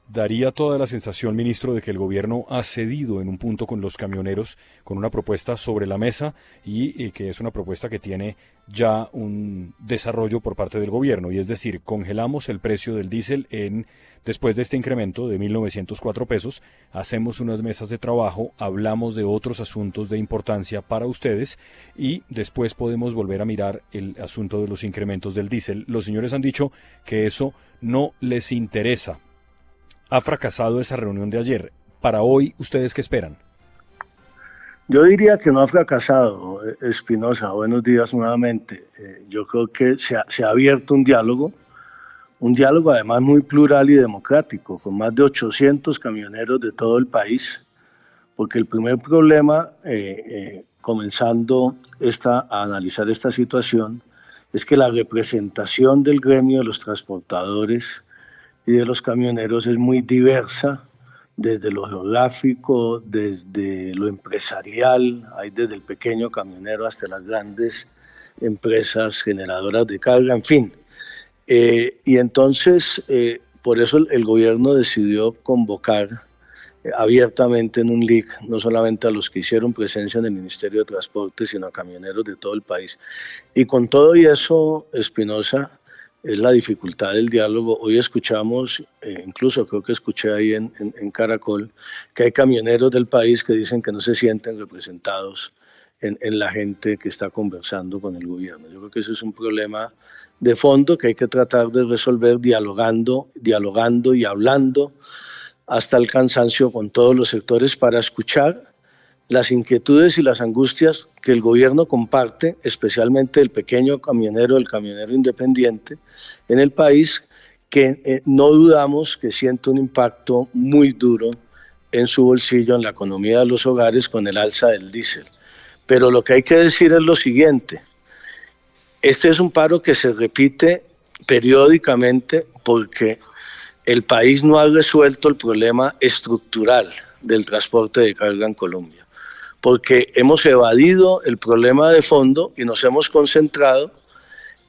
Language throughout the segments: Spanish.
daría toda la sensación, ministro, de que el gobierno ha cedido en un punto con los camioneros, con una propuesta sobre la mesa y que es una propuesta que tiene ya un desarrollo por parte del gobierno. Y es decir, congelamos el precio del diésel después de este incremento de 1.904 pesos, hacemos unas mesas de trabajo, hablamos de otros asuntos de importancia para ustedes y después podemos volver a mirar el asunto de los incrementos del diésel. Los señores han dicho que eso no les interesa. Ha fracasado esa reunión de ayer. Para hoy, ¿ustedes qué esperan? Yo diría que no ha fracasado, Espinosa. Buenos días nuevamente. Yo creo que se ha abierto un diálogo además muy plural y democrático, con más de 800 camioneros de todo el país, porque el primer problema, comenzando a analizar esta situación, es que la representación del gremio de los transportadores y de los camioneros es muy diversa, desde lo geográfico, desde lo empresarial, hay desde el pequeño camionero hasta las grandes empresas generadoras de carga, en fin. Y entonces, por eso el gobierno decidió convocar abiertamente en un link, no solamente a los que hicieron presencia en el Ministerio de Transporte, sino a camioneros de todo el país. Y con todo y eso, Espinosa, es la dificultad del diálogo. Hoy escuchamos, incluso creo que escuché ahí en Caracol, que hay camioneros del país que dicen que no se sienten representados en la gente que está conversando con el gobierno. Yo creo que ese es un problema de fondo que hay que tratar de resolver dialogando y hablando hasta el cansancio con todos los sectores para escuchar las inquietudes y las angustias que el gobierno comparte, especialmente el pequeño camionero, el camionero independiente en el país, que no dudamos que siente un impacto muy duro en su bolsillo, en la economía de los hogares con el alza del diésel. Pero lo que hay que decir es lo siguiente: este es un paro que se repite periódicamente porque el país no ha resuelto el problema estructural del transporte de carga en Colombia, porque hemos evadido el problema de fondo y nos hemos concentrado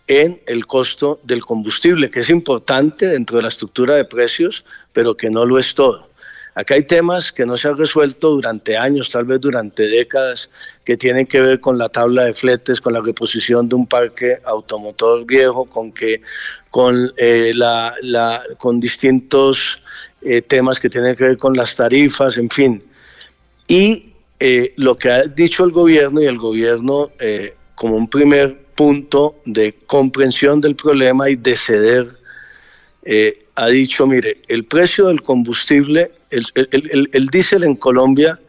en el costo del combustible, que es importante dentro de la estructura de precios, pero que no lo es todo. Acá hay temas que no se han resuelto durante años, tal vez durante décadas, que tienen que ver con la tabla de fletes, con la reposición de un parque automotor viejo, con distintos temas que tienen que ver con las tarifas, en fin. Y lo que ha dicho el gobierno, y el gobierno como un primer punto de comprensión del problema y de ceder, ha dicho, mire, el precio del combustible, el diésel en Colombia,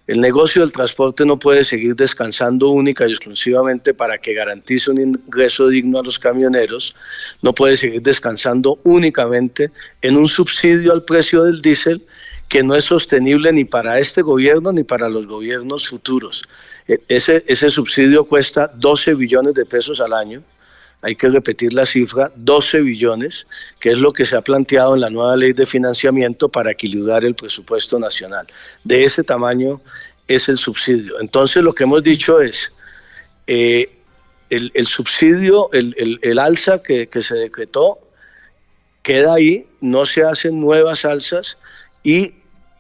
el negocio del transporte no puede seguir descansando única y exclusivamente para que garantice un ingreso digno a los camioneros, no puede seguir descansando únicamente en un subsidio al precio del diésel que no es sostenible ni para este gobierno ni para los gobiernos futuros. Ese subsidio cuesta 12 billones de pesos al año. Hay que repetir la cifra, 12 billones, que es lo que se ha planteado en la nueva ley de financiamiento para equilibrar el presupuesto nacional. De ese tamaño es el subsidio. Entonces lo que hemos dicho es, el subsidio, el alza que se decretó, queda ahí, no se hacen nuevas alzas y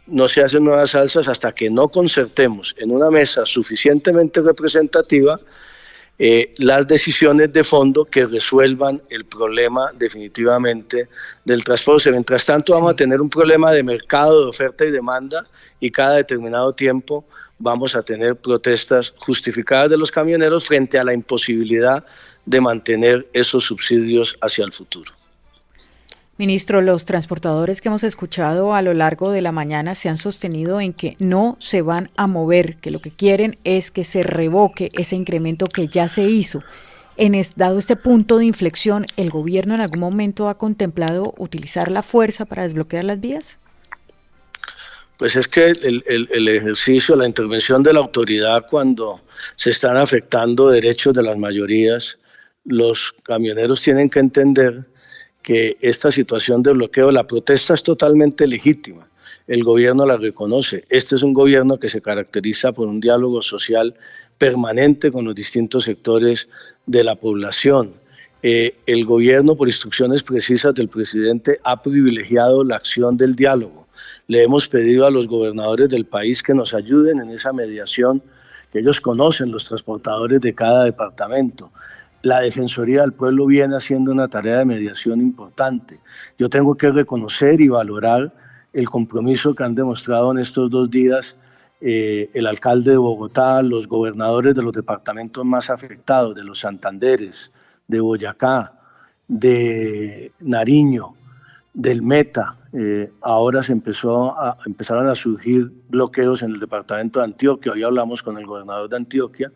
no se hacen nuevas alzas hasta que no concertemos en una mesa suficientemente representativa las decisiones de fondo que resuelvan el problema definitivamente del transporte. Mientras tanto vamos a tener un problema de mercado, de oferta y demanda, y cada determinado tiempo vamos a tener protestas justificadas de los camioneros frente a la imposibilidad de mantener esos subsidios hacia el futuro. Ministro, los transportadores que hemos escuchado a lo largo de la mañana se han sostenido en que no se van a mover, que lo que quieren es que se revoque ese incremento que ya se hizo. Dado este punto de inflexión, ¿el gobierno en algún momento ha contemplado utilizar la fuerza para desbloquear las vías? Pues es que el ejercicio, la intervención de la autoridad cuando se están afectando derechos de las mayorías, los camioneros tienen que entender que esta situación de bloqueo, la protesta es totalmente legítima, el gobierno la reconoce. Este es un gobierno que se caracteriza por un diálogo social permanente con los distintos sectores de la población El gobierno, por instrucciones precisas del presidente, ha privilegiado la acción del diálogo. Le hemos pedido a los gobernadores del país que nos ayuden en esa mediación, que ellos conocen los transportadores de cada departamento. La Defensoría del Pueblo viene haciendo una tarea de mediación importante. Yo tengo que reconocer y valorar el compromiso que han demostrado en estos 2 días el alcalde de Bogotá, los gobernadores de los departamentos más afectados, de los Santanderes, de Boyacá, de Nariño, del Meta. Ahora empezaron a surgir bloqueos en el departamento de Antioquia. Hoy hablamos con el gobernador de Antioquia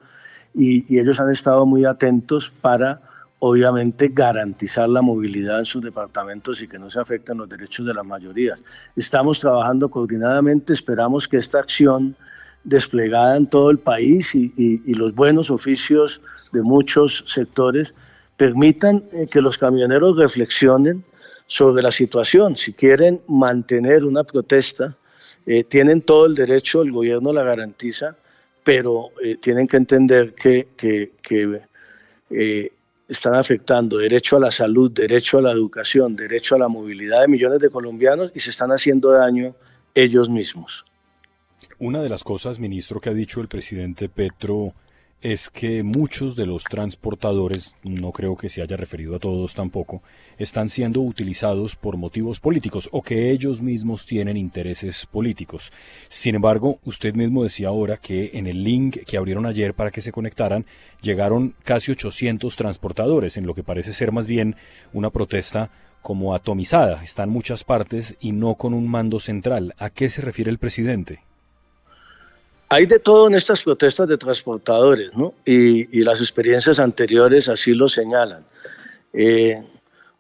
y ellos han estado muy atentos para, obviamente, garantizar la movilidad en sus departamentos y que no se afecten los derechos de las mayorías. Estamos trabajando coordinadamente, esperamos que esta acción desplegada en todo el país y los buenos oficios de muchos sectores permitan que los camioneros reflexionen sobre la situación. Si quieren mantener una protesta, tienen todo el derecho, el gobierno la garantiza, pero tienen que entender que están afectando derecho a la salud, derecho a la educación, derecho a la movilidad de millones de colombianos y se están haciendo daño ellos mismos. Una de las cosas, ministro, que ha dicho el presidente Petro es que muchos de los transportadores, no creo que se haya referido a todos tampoco, están siendo utilizados por motivos políticos o que ellos mismos tienen intereses políticos. Sin embargo, usted mismo decía ahora que en el link que abrieron ayer para que se conectaran, llegaron casi 800 transportadores, en lo que parece ser más bien una protesta como atomizada. Está en muchas partes y no con un mando central. ¿A qué se refiere el presidente? Hay de todo en estas protestas de transportadores, ¿no? Y las experiencias anteriores así lo señalan.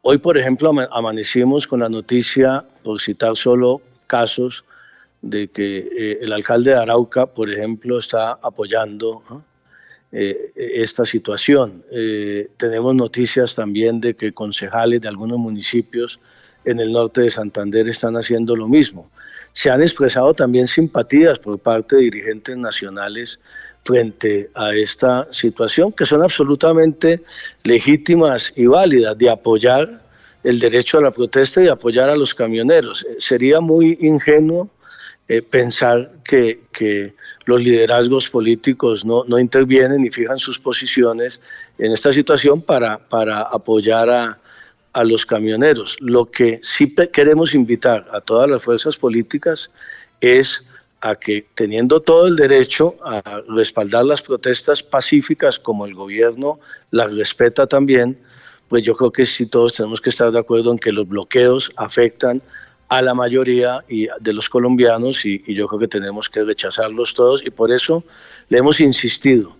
Hoy, por ejemplo, amanecimos con la noticia, por citar solo casos, de que el alcalde de Arauca, por ejemplo, está apoyando esta situación. Tenemos noticias también de que concejales de algunos municipios en el norte de Santander están haciendo lo mismo. Se han expresado también simpatías por parte de dirigentes nacionales frente a esta situación, que son absolutamente legítimas y válidas, de apoyar el derecho a la protesta y apoyar a los camioneros. Sería muy ingenuo pensar que los liderazgos políticos no intervienen y fijan sus posiciones en esta situación para apoyar a los camioneros. Lo que sí queremos invitar a todas las fuerzas políticas es a que, teniendo todo el derecho a respaldar las protestas pacíficas como el gobierno las respeta también, pues yo creo que sí todos tenemos que estar de acuerdo en que los bloqueos afectan a la mayoría de los colombianos y yo creo que tenemos que rechazarlos todos y por eso le hemos insistido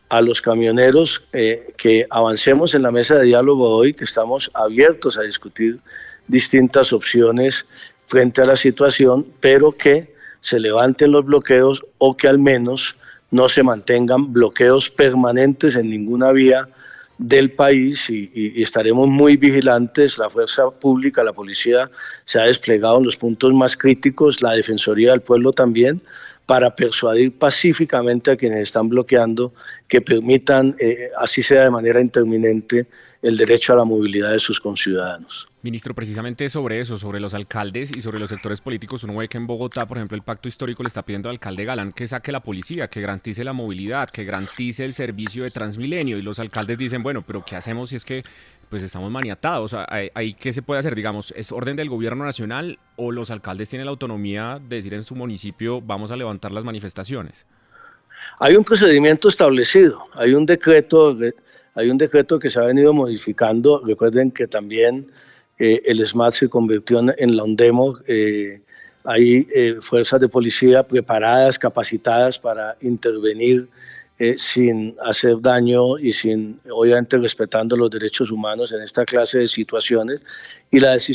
a los camioneros que avancemos en la mesa de diálogo hoy, que estamos abiertos a discutir distintas opciones frente a la situación, pero que se levanten los bloqueos o que al menos no se mantengan bloqueos permanentes en ninguna vía del país y estaremos muy vigilantes. La fuerza pública, la policía se ha desplegado en los puntos más críticos, la Defensoría del Pueblo también, para persuadir pacíficamente a quienes están bloqueando que permitan, así sea de manera interminente, el derecho a la movilidad de sus conciudadanos. Ministro, precisamente sobre eso, sobre los alcaldes y sobre los sectores políticos, uno ve que en Bogotá, por ejemplo, el Pacto Histórico le está pidiendo al alcalde Galán que saque la policía, que garantice la movilidad, que garantice el servicio de Transmilenio, y los alcaldes dicen, bueno, pero ¿qué hacemos si es que pues estamos maniatados? ¿Ahí qué se puede hacer? Digamos, ¿es orden del gobierno nacional o los alcaldes tienen la autonomía de decir en su municipio vamos a levantar las manifestaciones? Hay un procedimiento establecido, hay un decreto que se ha venido modificando. Recuerden que también el SMAT se convirtió en la UNDEMO. Hay fuerzas de policía preparadas, capacitadas para intervenir sin hacer daño y obviamente respetando los derechos humanos en esta clase de situaciones. Y las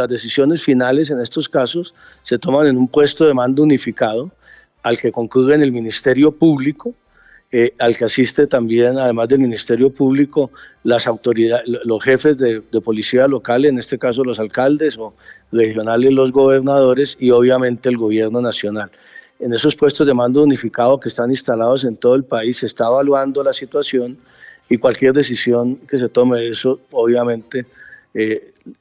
decisiones finales en estos casos se toman en un puesto de mando unificado al que concurre en el Ministerio Público, al que asiste también, además del Ministerio Público, las autoridades, los jefes de policía local, en este caso los alcaldes o regionales, los gobernadores y obviamente el gobierno nacional. En esos puestos de mando unificado que están instalados en todo el país se está evaluando la situación y cualquier decisión que se tome de eso, obviamente,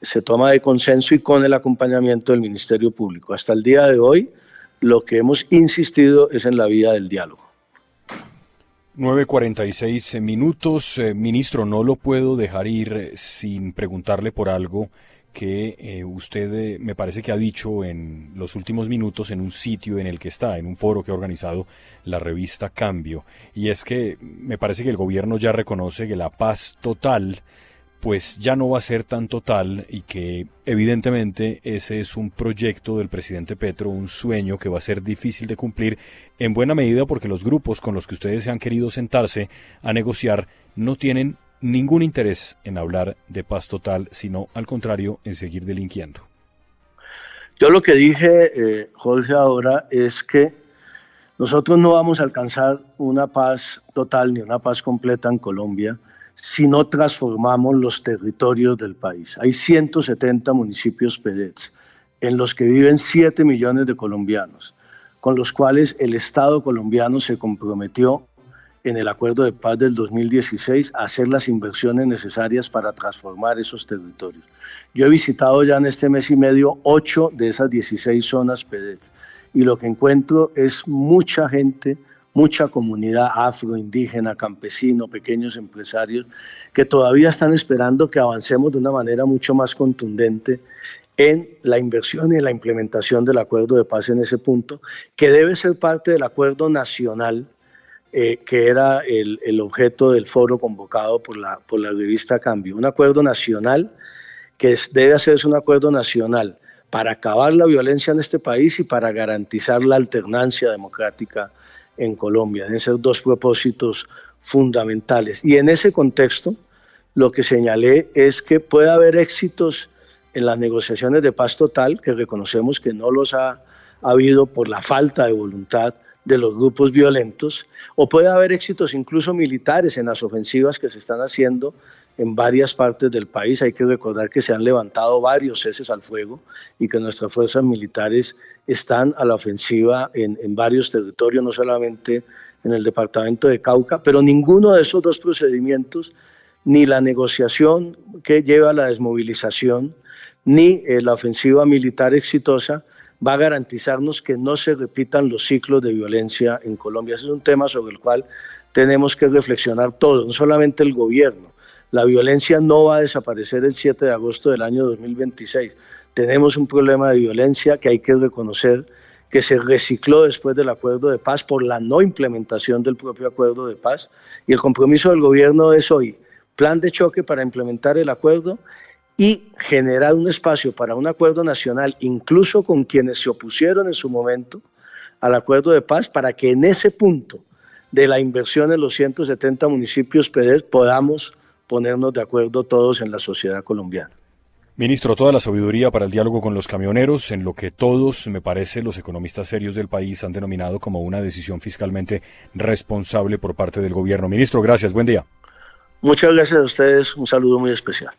se toma de consenso y con el acompañamiento del Ministerio Público. Hasta el día de hoy, lo que hemos insistido es en la vía del diálogo. 9:46 minutos. Ministro, no lo puedo dejar ir sin preguntarle por algo que usted me parece que ha dicho en los últimos minutos en un sitio en el que está, en un foro que ha organizado la revista Cambio. Y es que me parece que el gobierno ya reconoce que la paz total pues ya no va a ser tan total y que evidentemente ese es un proyecto del presidente Petro, un sueño que va a ser difícil de cumplir en buena medida porque los grupos con los que ustedes se han querido sentarse a negociar no tienen ningún interés en hablar de paz total, sino al contrario, en seguir delinquiendo. Yo lo que dije, Jorge, ahora es que nosotros no vamos a alcanzar una paz total ni una paz completa en Colombia si no transformamos los territorios del país. Hay 170 municipios PEDETs en los que viven 7 millones de colombianos, con los cuales el Estado colombiano se comprometió en el Acuerdo de Paz del 2016 a hacer las inversiones necesarias para transformar esos territorios. Yo he visitado ya en este mes y medio 8 de esas 16 zonas PEDETs y lo que encuentro es mucha gente, mucha comunidad afro, indígena, campesino, pequeños empresarios que todavía están esperando que avancemos de una manera mucho más contundente en la inversión y en la implementación del Acuerdo de Paz en ese punto, que debe ser parte del Acuerdo Nacional que era el objeto del foro convocado por la revista Cambio. Un acuerdo nacional que debe hacerse un acuerdo nacional para acabar la violencia en este país y para garantizar la alternancia democrática en Colombia. Deben ser dos propósitos fundamentales. Y en ese contexto, lo que señalé es que puede haber éxitos en las negociaciones de paz total, que reconocemos que no los ha habido por la falta de voluntad de los grupos violentos, o puede haber éxitos incluso militares en las ofensivas que se están haciendo en varias partes del país. Hay que recordar que se han levantado varios ceses al fuego y que nuestras fuerzas militares están a la ofensiva en varios territorios, no solamente en el departamento de Cauca, pero ninguno de esos dos procedimientos, ni la negociación que lleva a la desmovilización, ni la ofensiva militar exitosa, va a garantizarnos que no se repitan los ciclos de violencia en Colombia. Ese es un tema sobre el cual tenemos que reflexionar todos, no solamente el gobierno. La violencia no va a desaparecer el 7 de agosto del año 2026. Tenemos un problema de violencia que hay que reconocer que se recicló después del Acuerdo de Paz por la no implementación del propio Acuerdo de Paz. Y el compromiso del gobierno es hoy plan de choque para implementar el acuerdo y generar un espacio para un acuerdo nacional, incluso con quienes se opusieron en su momento al Acuerdo de Paz, para que en ese punto de la inversión en los 170 municipios PEDET podamos ponernos de acuerdo todos en la sociedad colombiana. Ministro, toda la sabiduría para el diálogo con los camioneros, en lo que todos, me parece, los economistas serios del país han denominado como una decisión fiscalmente responsable por parte del gobierno. Ministro, gracias, buen día. Muchas gracias a ustedes, un saludo muy especial.